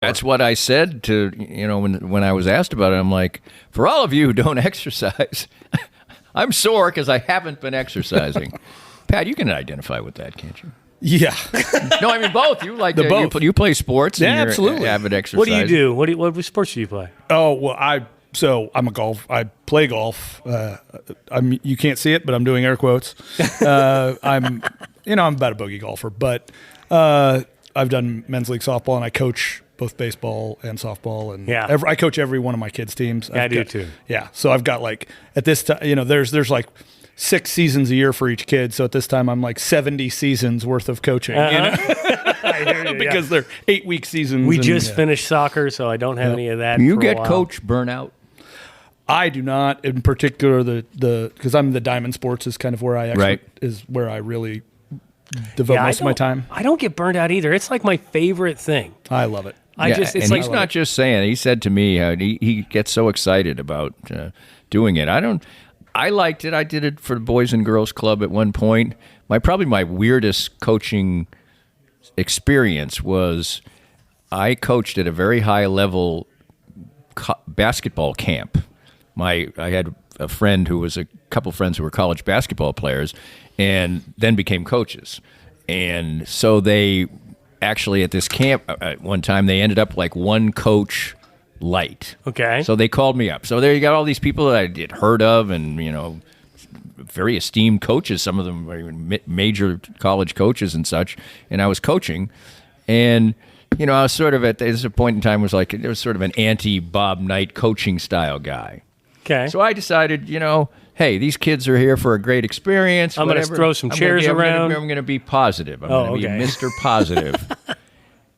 That's what I said to, when I was asked about it. I'm like, for all of you who don't exercise, I'm sore because I haven't been exercising. Pat, you can identify with that, can't you? Yeah. No, I mean both. You like both. You play sports. And Yeah, absolutely. You're avid exercise. What do you do? What sports do you play? Oh, well, I'm a golf. I play golf. You can't see it, but I'm doing air quotes. I'm about a bogey golfer, but I've done men's league softball, and I coach both baseball and softball, and I coach every one of my kids' teams. I do too. Yeah, so I've got at this time, there's like 6 seasons a year for each kid. So at this time, I'm like 70 seasons worth of coaching. I hear you, because they're 8-week seasons. We just finished soccer, so I don't have any of that. You get coach burnout? I do not, in particular. Because I'm the diamond sports is kind of where is where I really devote most of my time. I don't get burned out either. It's like my favorite thing. I love it. He's not just saying. He said to me, he gets so excited about doing it. I liked it. I did it for the Boys and Girls Club at one point. Probably my weirdest coaching experience was I coached at a very high level basketball camp. I had a friend who was a couple friends who were college basketball players and then became coaches. And so they actually at this camp at one time, they ended up like one coach light. Okay. So they called me up. So there you got all these people that I had heard of and, very esteemed coaches. Some of them were even major college coaches and such. And I was coaching. And, I was sort of at this point in time it was sort of an anti-Bob Knight coaching style guy. Okay. So I decided, hey, these kids are here for a great experience. I'm going to throw some chairs around. I'm going to be positive. I'm going to be Mr. Positive.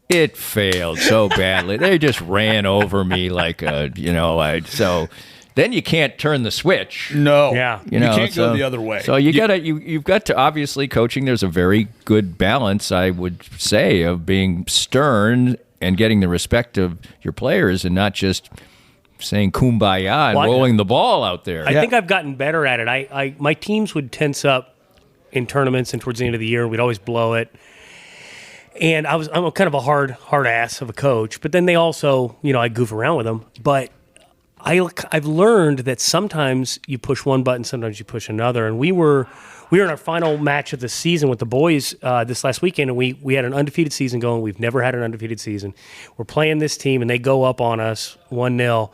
It failed so badly. They just ran over me so then you can't turn the switch. No. Yeah. You can't go the other way. So you've got to obviously coaching. There's a very good balance, I would say, of being stern and getting the respect of your players and not just saying kumbaya and rolling the ball out there. I think I've gotten better at it. My teams would tense up in tournaments and towards the end of the year, we'd always blow it. And I'm kind of a hard ass of a coach, but then they also, I goof around with them. But I've learned that sometimes you push one button, sometimes you push another. And we were in our final match of the season with the boys this last weekend, and we had an undefeated season going. We've never had an undefeated season. We're playing this team, and they go up on us 1-0.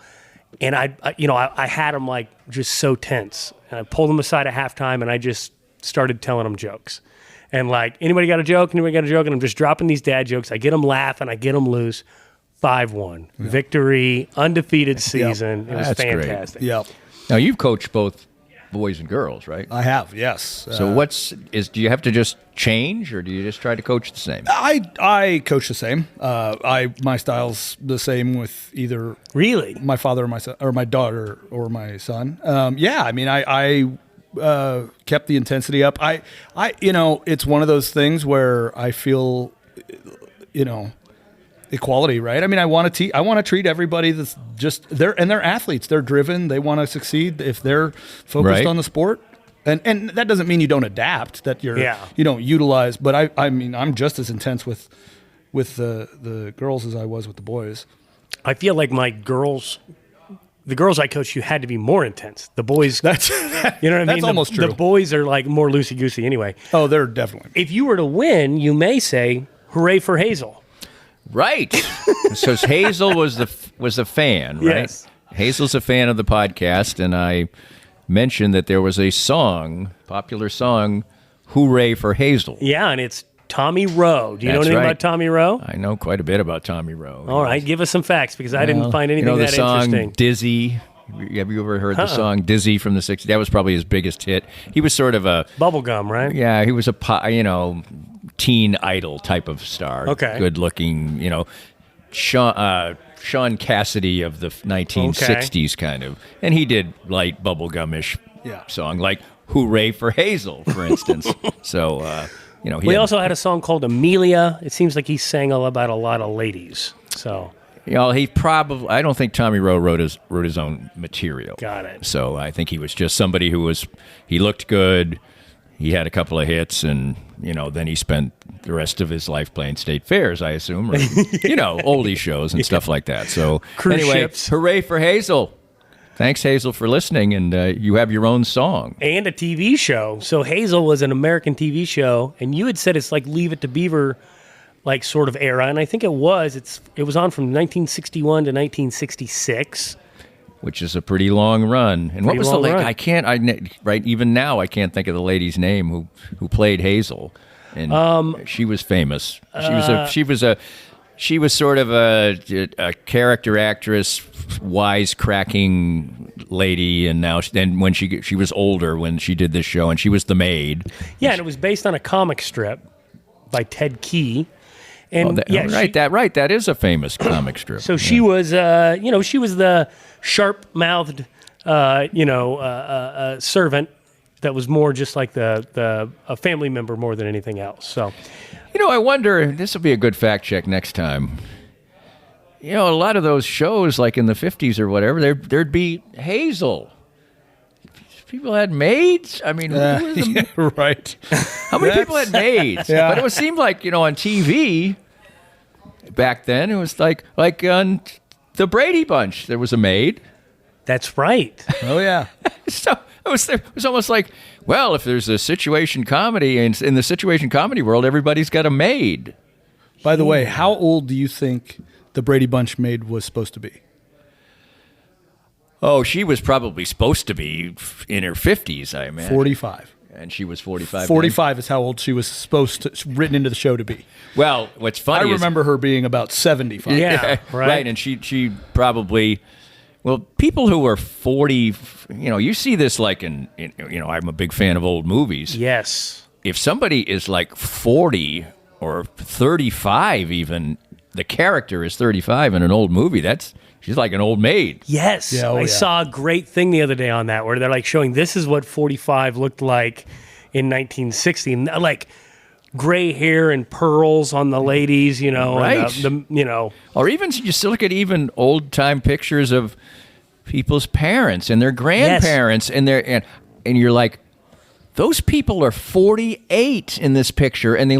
And I had them like just so tense. And I pulled them aside at halftime, and I just started telling them jokes. And like, anybody got a joke? Anybody got a joke? And I'm just dropping these dad jokes. I get them laughing. I get them loose. 5-1. Yeah. Victory, undefeated season. Yep. It was fantastic. Yep. Now, you've coached both boys and girls, right? I have, yes. So do you have to just change, or do you just try to coach the same? I coach the same. My style's the same with either my father or my son, or my daughter or my son. I kept the intensity up. It's one of those things where I feel, equality, right? I mean, I want to treat everybody that's they're athletes. They're driven. They want to succeed. If they're focused on the sport, and that doesn't mean you don't adapt. That you don't utilize. But I'm just as intense with the girls as I was with the boys. I feel like the girls I coached, you had to be more intense. The boys, you know what I mean? That's almost true. The boys are like more loosey-goosey anyway. Oh, they're definitely. If you were to win, you may say, hooray for Hazel. Right. So Hazel was a fan, right? Yes. Hazel's a fan of the podcast, and I mentioned that there was a popular song, Hooray for Hazel. Yeah, and it's Tommy Rowe. Do you know anything about Tommy Rowe? I know quite a bit about Tommy Rowe. All right, give us some facts, because I didn't find anything that interesting. interesting. Dizzy. Have you ever heard the song Dizzy from the 60s? That was probably his biggest hit. He was sort of a... Bubblegum, right? Yeah, he was a, teen idol type of star. Okay. Good looking, Sean Cassidy of the 1960s kind of. And he did light bubblegum-ish song, like Hooray for Hazel, for instance. So... we also had a song called Amelia. It seems like he sang about a lot of ladies. So, I don't think Tommy Rowe wrote his own material. Got it. So I think he was just somebody he looked good. he had a couple of hits, and then he spent the rest of his life playing state fairs, I assume, or oldie shows and stuff like that. So Cruise anyway, ships. hooray for Hazel! Thanks, Hazel, for listening, and you have your own song and a TV show. So Hazel was an American TV show, and you had said it's like Leave It to Beaver, like sort of era, and I think it was. It was on from 1961 to 1966. Which is a pretty long run. And what was the run. even now I can't think of the lady's name who played Hazel. And she was famous. She was sort of a character actress, wisecracking lady, and then when she was older when she did this show, and she was the maid. Yeah, and it was based on a comic strip by Ted Key. And that is a famous comic strip. So she was, she was the sharp-mouthed, servant that was more just like a family member more than anything else. So, I wonder. This will be a good fact check next time. A lot of those shows, like in the 50s or whatever, there'd be Hazel. People had maids. I mean, right. How many people had maids? Yeah. But it seemed like on TV back then it was like on the Brady Bunch there was a maid. That's right. Oh yeah. So it was almost like, well, if there's a situation comedy, and in the situation comedy world, everybody's got a maid. By the way, how old do you think the Brady Bunch maid was supposed to be? Oh, she was probably supposed to be in her 50s, I imagine. 45. And she was 45. 45 is how old she was written into the show to be. Well, what's funny I remember her being about 75. Yeah, right. And she probably, well, people who are 40, you see this like in I'm a big fan of old movies. Yes. If somebody is like 40 or 35 even, the character is 35 in an old movie, she's like an old maid. Yes. Yeah, I saw a great thing the other day on that where they're like showing this is what 45 looked like in 1960. And like gray hair and pearls on the ladies, Right. And Or even you still look at even old time pictures of people's parents and their grandparents and you're like, those people are 48 in this picture, and they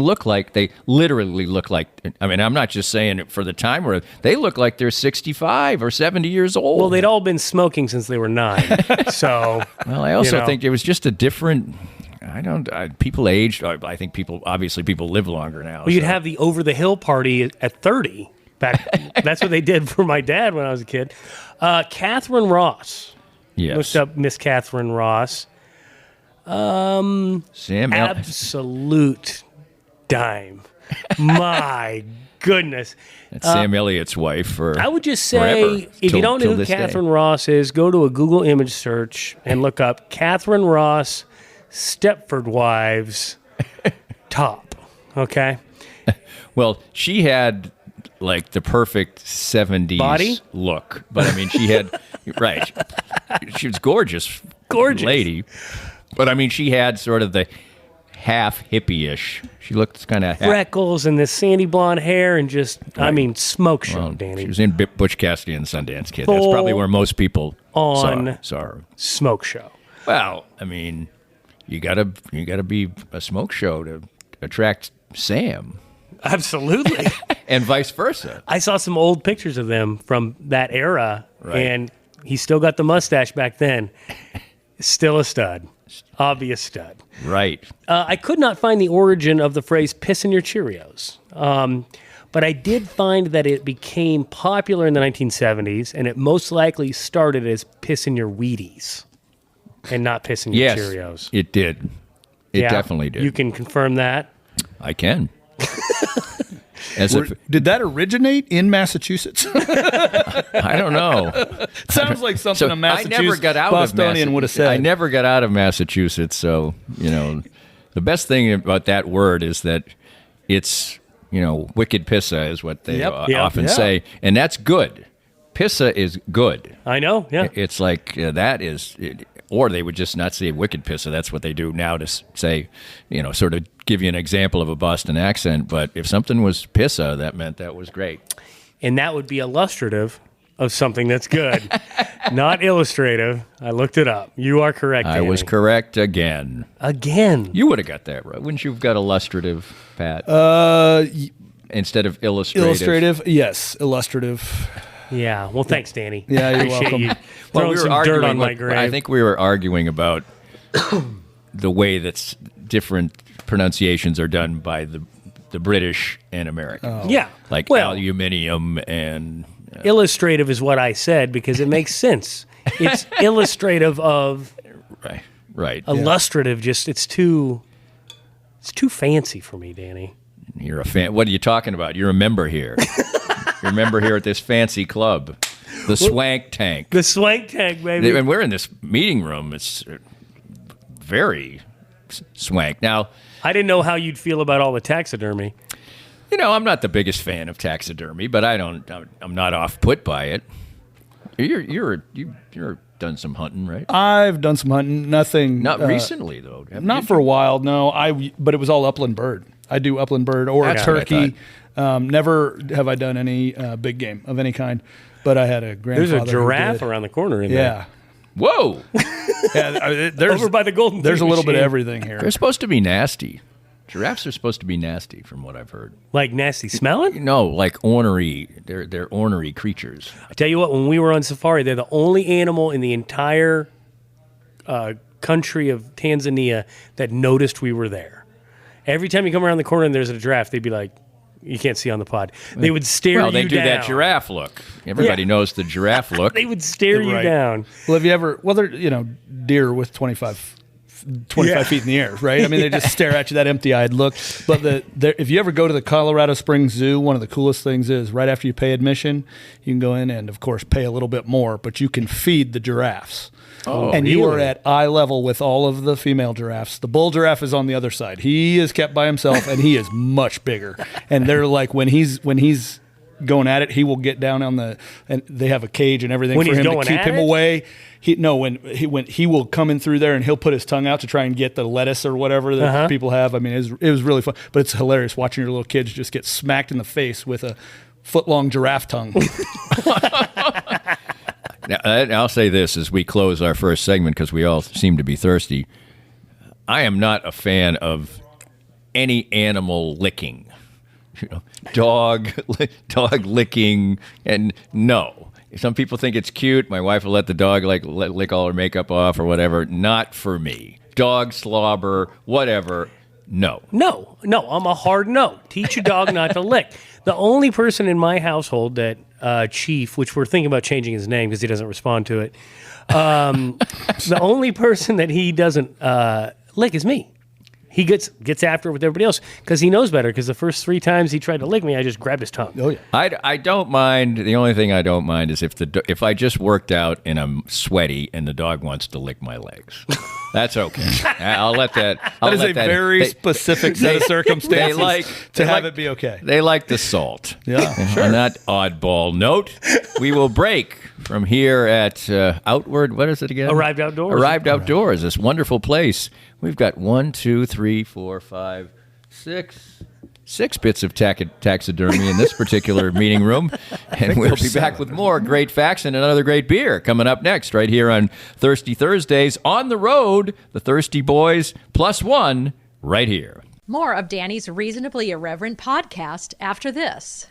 literally look like, I mean, I'm not just saying it for the time, where they look like they're 65 or 70 years old. Well, they'd all been smoking since they were 9. So, well, I also think it was just a different, people aged. I think people live longer now. Well, you'd have the over the hill party at 30. That's what they did for my dad when I was a kid. Catherine Ross. Yes. Looked up Miss Catherine Ross. Absolute dime. My goodness. That's Sam Elliott's wife. I would just say, if you don't know who Catherine Ross is, go to a Google image search and look up Catherine Ross, Stepford Wives, top. Okay? Well, she had like the perfect 70s body look. But I mean, she had, right. She was gorgeous lady. But I mean, she had sort of the half hippie-ish. She looked kind of freckles and this sandy blonde hair and just, right. I mean, smoke show, well, Danny. She was in Butch Cassidy and Sundance Kid. That's probably where most people saw her. Smoke show. Well, I mean, you gotta be a smoke show to attract Sam. Absolutely. And vice versa. I saw some old pictures of them from that era, right. And he still got the mustache back then. Still a stud. Obvious stud. Right. I could not find the origin of the phrase piss in your Cheerios. But I did find that it became popular in the 1970s, and it most likely started as piss in your Wheaties and not piss in your Cheerios. It did. It definitely did. You can confirm that? I can. Did that originate in Massachusetts? I don't know. Sounds like something a Massachusetts I never got out Bostonian would have said. I never got out of Massachusetts, so, the best thing about that word is that it's, wicked pissa is what they often say, and that's good. Pissa is good. I know, yeah. It's like that is... Or they would just not say wicked pissa. That's what they do now to say, sort of give you an example of a Boston accent. But if something was pissa, that meant that was great. And that would be illustrative of something that's good. Not illustrative. I looked it up. You are correct, I Danny. was correct again. Again. You would have got that right. Wouldn't you have got illustrative, Pat? Instead of illustrative. Illustrative, yes. Illustrative. Yeah. Well, thanks, Danny. Yeah, you're Appreciate welcome. you throwing some dirt on my grave. I think we were arguing about the way that different pronunciations are done by the British and Americans. Yeah. Like Well, aluminium and... illustrative is what I said because it makes sense. It's illustrative of Right. illustrative. Just it's too fancy for me, Danny. You're a fan. What are you talking about? You're a member here. You're a member here at this fancy club, the Swank Tank. The Swank Tank, baby. And we're in this meeting room. It's very swank. Now, I didn't know how you'd feel about all the taxidermy. you know, I'm not the biggest fan of taxidermy, but I'm not off put by it. You're done some hunting, right? I've done some hunting. Nothing. Not recently though. Not for a while. No. But it was all upland bird. I do upland bird or That's what I turkey. Never have I done any big game of any kind. But I had a grandfather. There's a giraffe who did. around the corner in Yeah. there. Whoa! Yeah. There's Over by the Golden There's a Gate little bit of machine. everything here. They're supposed to be nasty. Giraffes are supposed to be nasty, from what I've heard. Like nasty smelling? No, like ornery. They're ornery creatures. I tell you what, when we were on safari, they're the only animal in the entire country of Tanzania that noticed we were there. Every time you come around the corner and there's a giraffe, they'd be like, you can't see on the pod. They would stare you down. Well, they do that giraffe look. Everybody knows the giraffe look. They would stare you Right. down. Well, have you ever? Well, they're deer with 25 feet in the air, right? I mean, they just stare at you, that empty-eyed look. But if you ever go to the Colorado Springs Zoo, one of the coolest things is right after you pay admission, you can go in and, of course, pay a little bit more, but you can feed the giraffes. Oh, and you are really? at eye level with all of the female giraffes. The bull giraffe is on the other side. He is kept by himself, and he is much bigger. And they're like, when he's going at it, he will get down and they have a cage and everything When for he's him to going keep at him it? away. When he will come in through there and he'll put his tongue out to try and get the lettuce or whatever that people have. I mean, it was really fun, but it's hilarious watching your little kids just get smacked in the face with a foot-long giraffe tongue. Now, I'll say this as we close our first segment because we all seem to be thirsty. I am not a fan of any animal licking. Dog licking, and no. Some people think it's cute. My wife will let the dog lick all her makeup off or whatever. Not for me. Dog slobber, whatever. No. No, I'm a hard no. Teach a dog not to lick. The only person in my household that Chief, which we're thinking about changing his name because he doesn't respond to it, the only person that he doesn't lick is me. He gets after it with everybody else because he knows better. Because the first 3 times he tried to lick me, I just grabbed his tongue. Oh yeah. I don't mind. The only thing I don't mind is if I just worked out and I'm sweaty and the dog wants to lick my legs. That's okay. I'll let that. That is a very specific set of circumstances to have it be okay. They like the salt. Yeah, sure. On that oddball note, we will break from here at Outward. What is it again? Arrived Outdoors. Arrived Outdoors. This wonderful place. We've got 1, 2, 3, 4, 5, 6 bits of taxidermy in this particular meeting room. And we'll be back with more great facts and another great beer coming up next right here on Thirsty Thursdays. On the road, the Thirsty Boys +1 right here. More of Danny's Reasonably Irreverent podcast after this.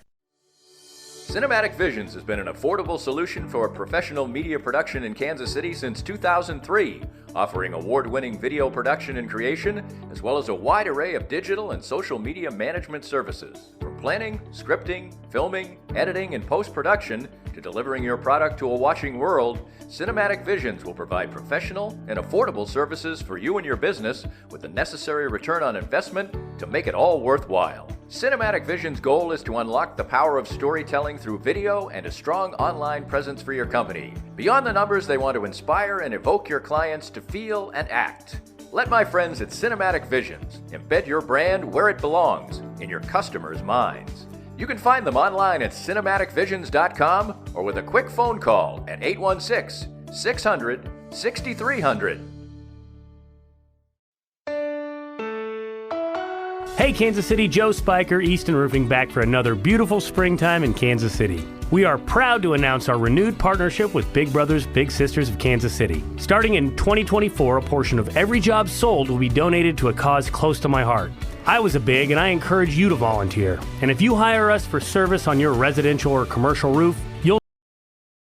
Cinematic Visions has been an affordable solution for professional media production in Kansas City since 2003, offering award-winning video production and creation, as well as a wide array of digital and social media management services. From planning, scripting, filming, editing, and post-production, to delivering your product to a watching world, Cinematic Visions will provide professional and affordable services for you and your business with the necessary return on investment to make it all worthwhile. Cinematic Vision's goal is to unlock the power of storytelling through video and a strong online presence for your company. Beyond the numbers, they want to inspire and evoke your clients to feel and act. Let my friends at Cinematic Visions embed your brand where it belongs, in your customers' minds. You can find them online at cinematicvisions.com or with a quick phone call at 816-600-6300. Hey, Kansas City, Joe Spiker, Easton Roofing, back for another beautiful springtime in Kansas City. We are proud to announce our renewed partnership with Big Brothers Big Sisters of Kansas City. Starting in 2024, a portion of every job sold will be donated to a cause close to my heart. I was a big, and I encourage you to volunteer. And if you hire us for service on your residential or commercial roof,